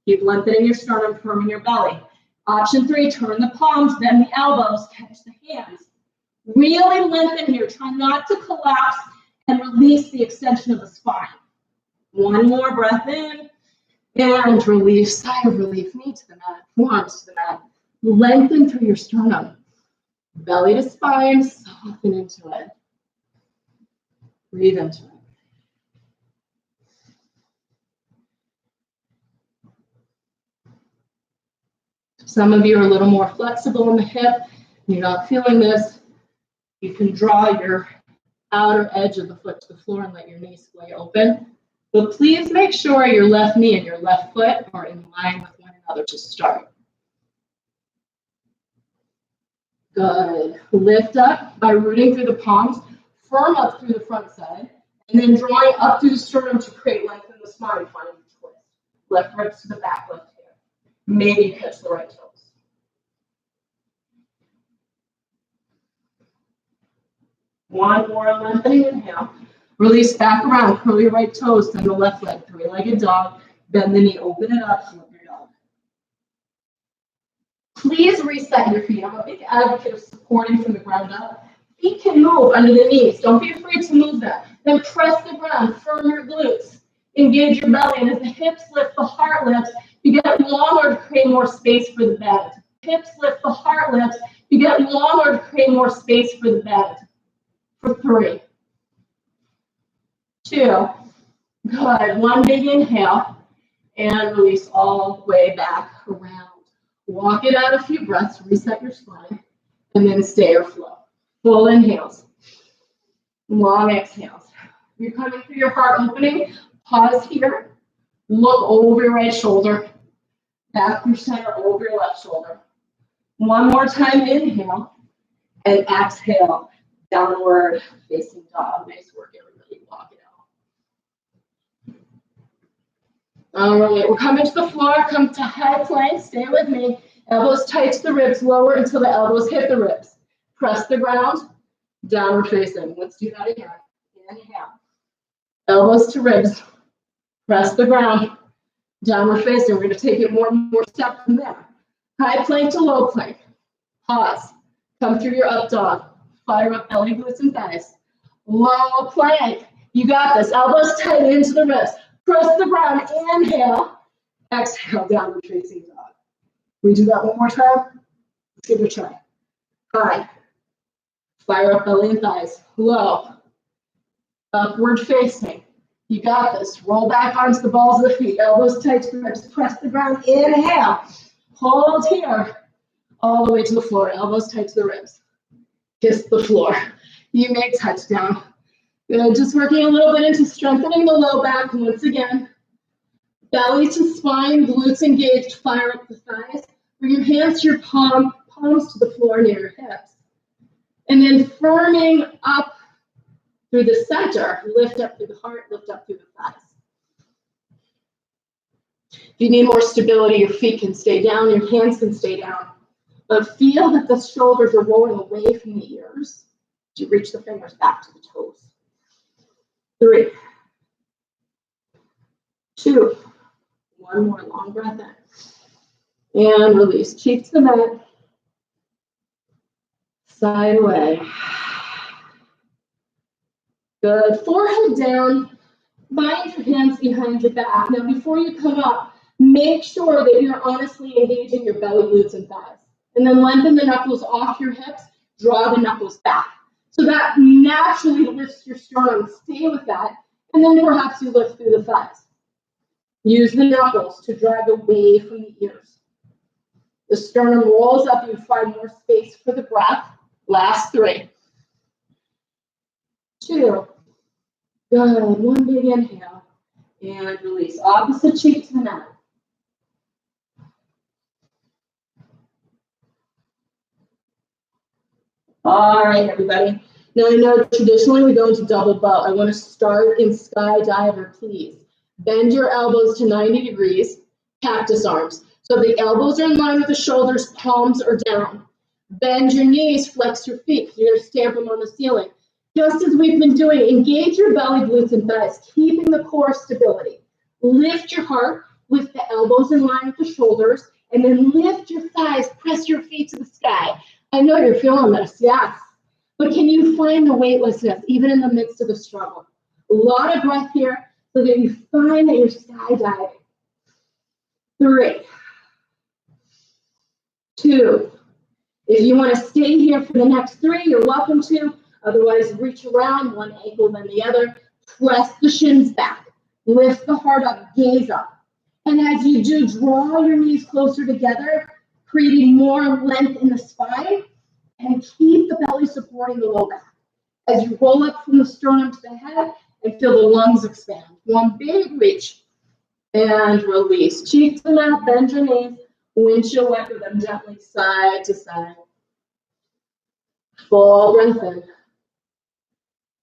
Keep lengthening your sternum, firming your belly. Option 3, turn the palms, bend the elbows, catch the hands. Really lengthen here. Try not to collapse and release the extension of the spine. One more breath in and release. Sigh of relief. Knee to the mat, forearms to the mat. Lengthen through your sternum. Belly to spine, soften into it. Breathe into it. Some of you are a little more flexible in the hip. You're not feeling this. You can draw your outer edge of the foot to the floor and let your knee splay open. But please make sure your left knee and your left foot are in line with one another to start. Good. Lift up by rooting through the palms, firm up through the front side, and then drawing up through the sternum to create length in the spine. Find your twist. Left ribs to the back, left hand. Maybe catch the right toes. One more lengthening inhale. Release back around, curl your right toes, then the left leg, three-legged dog. Bend the knee, open it up, flip your dog. Please reset your feet. I'm a big advocate of supporting from the ground up. Feet can move under the knees. Don't be afraid to move them. Then press the ground, firm your glutes, engage your belly, and as the hips lift, the heart lifts, you get longer to create more space for the bend. Hips lift, the heart lifts, you get longer to create more space for the bend. For 3, 2, good. One big inhale, and release all the way back around. Walk it out a few breaths, reset your spine, and then stay or flow. Full inhales, long exhales. You're coming through your heart opening. Pause here. Look over your right shoulder, back through center, over your left shoulder. One more time, inhale, and exhale, downward facing dog. Nice work, everybody. Walk it out. All right, we're coming to the floor. Come to head plank. Stay with me. Elbows tight to the ribs. Lower until the elbows hit the ribs. Press the ground. Downward facing. Let's do that again. Inhale. Elbows to ribs. Press the ground. Downward facing. We're going to take it more step from there. High plank to low plank. Pause. Come through your up dog. Fire up belly, glutes, and thighs. Low plank. You got this. Elbows tight into the wrist. Press the ground. Inhale. Exhale. Downward facing dog. Can we do that one more time? Let's give it a try. High. Fire up belly and thighs. Low. Upward facing. You got this. Roll back onto the balls of the feet. Elbows tight to the ribs. Press the ground. Inhale. Hold here. All the way to the floor. Elbows tight to the ribs. Kiss the floor. You may touch down. Good. Just working a little bit into strengthening the low back once again. Belly to spine, glutes engaged. Fire up the thighs. Bring your hands to your palms to the floor near your hips. And then firming up through the center. Lift up through the heart, lift up through the thighs. If you need more stability, your feet can stay down, your hands can stay down. But feel that the shoulders are rolling away from the ears. You reach the fingers back to the toes. 3, 2, one more long breath in. And release. Cheek to the mat. Side away. Good. Forehead down. Bind your hands behind your back. Now, before you come up, make sure that you're honestly engaging your belly, glutes, and thighs. And then lengthen the knuckles off your hips. Draw the knuckles back. So that naturally lifts your sternum. Stay with that. And then perhaps you lift through the thighs. Use the knuckles to drive away from the ears. The sternum rolls up. You find more space for the breath. Last 3, 2, good. One big inhale and release. Opposite cheek to the mat. All right, everybody. Now I know traditionally we go into double bow. I want to start in skydiver, please. Bend your elbows to 90 degrees, cactus arms. So the elbows are in line with the shoulders, palms are down. Bend your knees, flex your feet. You're going to stamp them on the ceiling. Just as we've been doing, engage your belly, glutes, and thighs, keeping the core stability. Lift your heart, lift the elbows in line with the shoulders, and then lift your thighs, press your feet to the sky. I know you're feeling this, yes. But can you find the weightlessness, even in the midst of the struggle? A lot of breath here so that you find that you're skydiving. 3, 2. If you want to stay here for the next 3, you're welcome to. Otherwise, reach around one ankle, then the other. Press the shins back. Lift the heart up, gaze up. And as you do, draw your knees closer together, creating more length in the spine, and keep the belly supporting the low back. As you roll up from the sternum to the head and feel the lungs expand. One big reach and release. Cheek to mat, bend your knees, windshield wiper them gently side to side. Full breath in.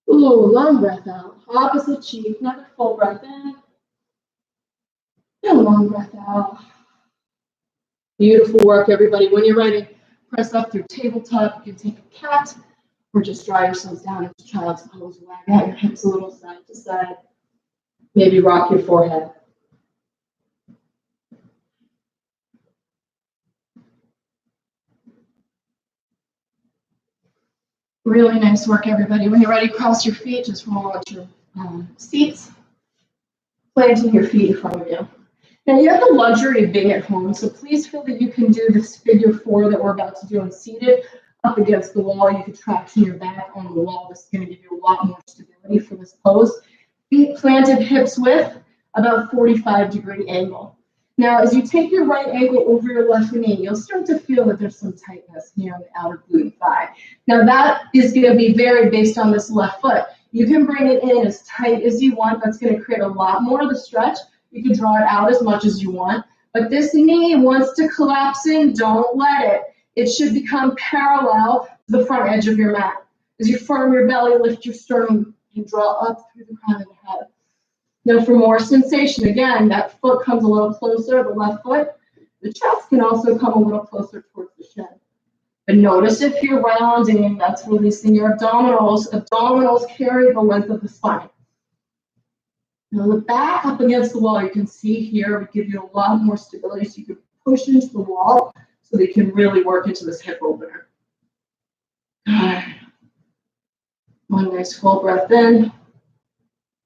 Ooh, long breath out. Opposite cheek, another full breath in. And long breath out. Beautiful work, everybody. When you're ready, press up through tabletop. You can take a cat or just draw yourselves down into child's pose. Wag out your hips a little side to side. Maybe rock your forehead. Really nice work, everybody. When you're ready, cross your feet. Just roll out your seats. Planting your feet in front of you. Now, you have the luxury of being at home, so please feel that you can do this figure 4 that we're about to do and seated up against the wall. You can traction your back on the wall. This is going to give you a lot more stability for this pose. Feet planted, hips width, about 45-degree angle. Now, as you take your right ankle over your left knee, you'll start to feel that there's some tightness here on the outer glute and thigh. Now, that is going to be varied based on this left foot. You can bring it in as tight as you want. That's going to create a lot more of the stretch. You can draw it out as much as you want. But this knee wants to collapse in. Don't let it. It should become parallel to the front edge of your mat. As you firm your belly, lift your sternum, and draw up through the crown of the head. Now for more sensation, again, that foot comes a little closer, the left foot. The chest can also come a little closer towards the shin. But notice if you're rounding, that's releasing your abdominals. Abdominals carry the length of the spine. Now the back up against the wall, you can see here, we give you a lot more stability so you can push into the wall so that you can really work into this hip opener. Good. One nice full breath in.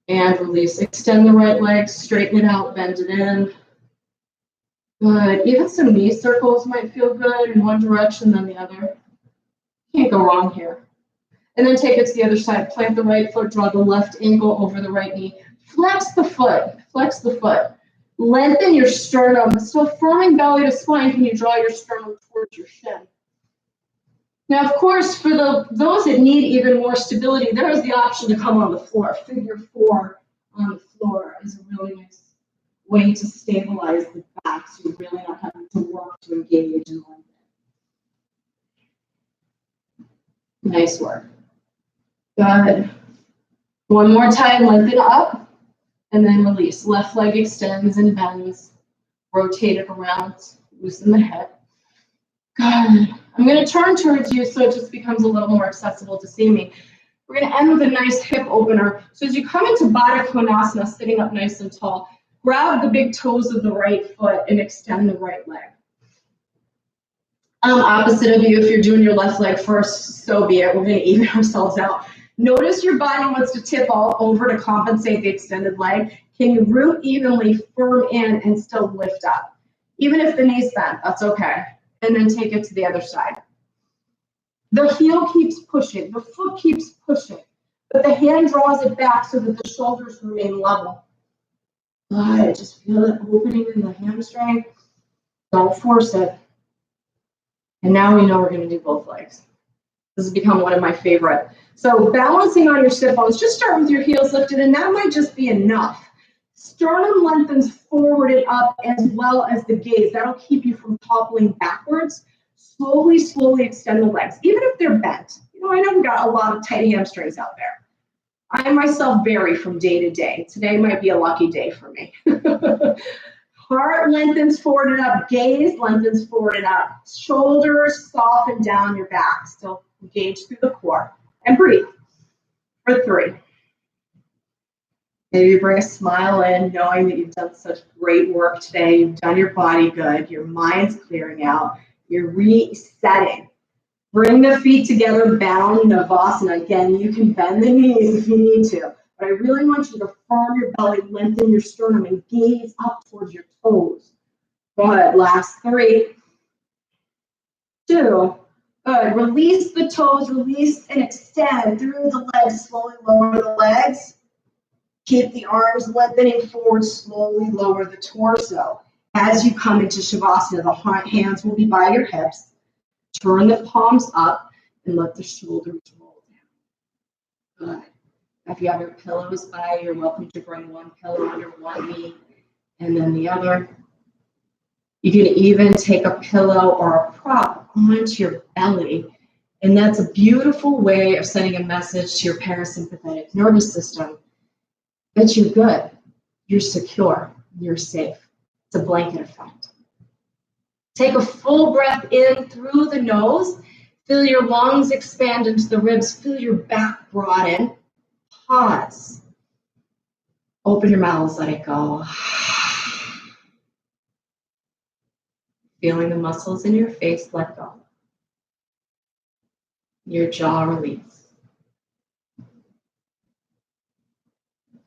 And release. Extend the right leg, straighten it out, bend it in. Good. Even some knee circles might feel good in one direction than the other. Can't go wrong here. And then take it to the other side. Plant the right foot, draw the left ankle over the right knee. Flex the foot. Flex the foot. Lengthen your sternum. Still firming belly to spine. Can you draw your sternum towards your shin? Now, of course, for those that need even more stability, there is the option to come on the floor. Figure 4 on the floor is a really nice way to stabilize the back, so you're really not having to work to engage and lengthen. Nice work. Good. One more time, lengthen up, and then release. Left leg extends and bends. Rotate it around, loosen the hip. Good. I'm going to turn towards you so it just becomes a little more accessible to see me. We're going to end with a nice hip opener. So as you come into Baddha Konasana, sitting up nice and tall, grab the big toes of the right foot and extend the right leg. Opposite of you, if you're doing your left leg first, so be it. We're going to even ourselves out. Notice your body wants to tip all over to compensate the extended leg. Can you root evenly, firm in, and still lift up? Even if the knee's bent, that's okay. And then take it to the other side. The heel keeps pushing, the foot keeps pushing, but the hand draws it back so that the shoulders remain level. Good, just feel it opening in the hamstring. Don't force it. And now we know we're going to do both legs. This has become one of my favorite. So balancing on your sit bones, just start with your heels lifted, and that might just be enough. Sternum lengthens forward and up as well as the gaze. That'll keep you from toppling backwards. Slowly, slowly extend the legs, even if they're bent. You know, I know we've got a lot of tight hamstrings out there. I myself vary from day to day. Today might be a lucky day for me. Heart lengthens forward and up. Gaze lengthens forward and up. Shoulders soften down your back. Still engage through the core. And breathe. For 3. Maybe bring a smile in, knowing that you've done such great work today. You've done your body good. Your mind's clearing out. You're resetting. Bring the feet together, bound Navasana. Again, you can bend the knees if you need to. But I really want you to firm your belly, lengthen your sternum, and gaze up towards your toes. Good. Last 3, 2. Good. Release the toes, release and extend through the legs. Slowly lower the legs. Keep the arms lengthening forward, slowly lower the torso. As you come into Shavasana, the hands will be by your hips. Turn the palms up and let the shoulders roll down. Good. If you have your pillows by, you're welcome to bring one pillow under one knee and then the other. You can even take a pillow or a prop onto your belly. And that's a beautiful way of sending a message to your parasympathetic nervous system that you're good, you're secure, you're safe. It's a blanket effect. Take a full breath in through the nose. Feel your lungs expand into the ribs. Feel your back broaden. Pause. Open your mouths, let it go. Feeling the muscles in your face let go. Your jaw release.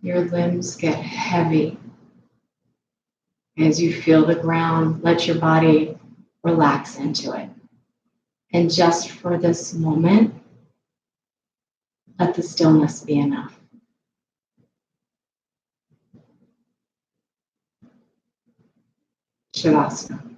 Your limbs get heavy. As you feel the ground, let your body relax into it. And just for this moment, let the stillness be enough. Shavasana.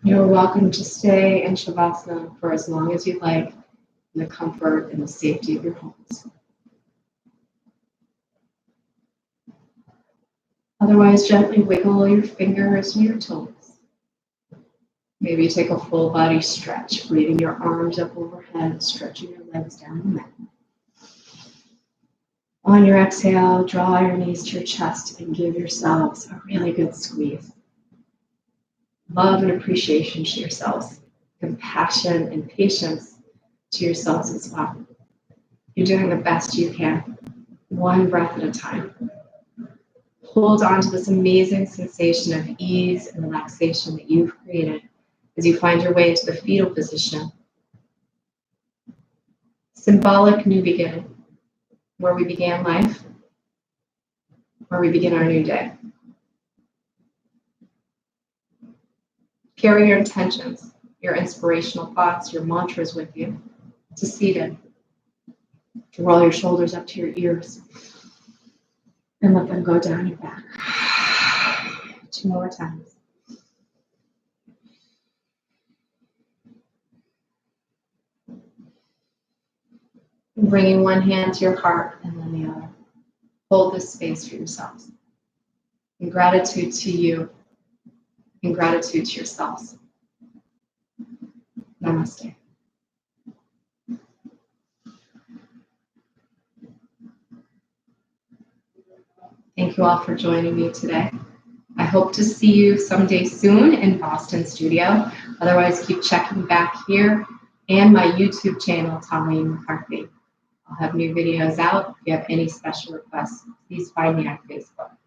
You're welcome to stay in Shavasana for as long as you like in the comfort and the safety of your homes. Otherwise, gently wiggle your fingers and your toes. Maybe take a full body stretch, breathing your arms up overhead, stretching your legs down the mat. On your exhale, draw your knees to your chest and give yourselves a really good squeeze. Love and appreciation to yourselves, compassion and patience to yourselves as well. You're doing the best you can, one breath at a time. Hold on to this amazing sensation of ease and relaxation that you've created as you find your way into the fetal position. Symbolic new beginning, where we began life, where we begin our new day. Carry your intentions, your inspirational thoughts, your mantras with you to seated. To roll your shoulders up to your ears and let them go down your back. 2 more times. And bringing one hand to your heart and then the other. Hold this space for yourselves. In gratitude to you, in gratitude to yourselves. Namaste. Thank you all for joining me today. I hope to see you someday soon in Boston studio. Otherwise, keep checking back here and my YouTube channel, Talene McCarthy. I'll have new videos out. If you have any special requests, please find me on Facebook.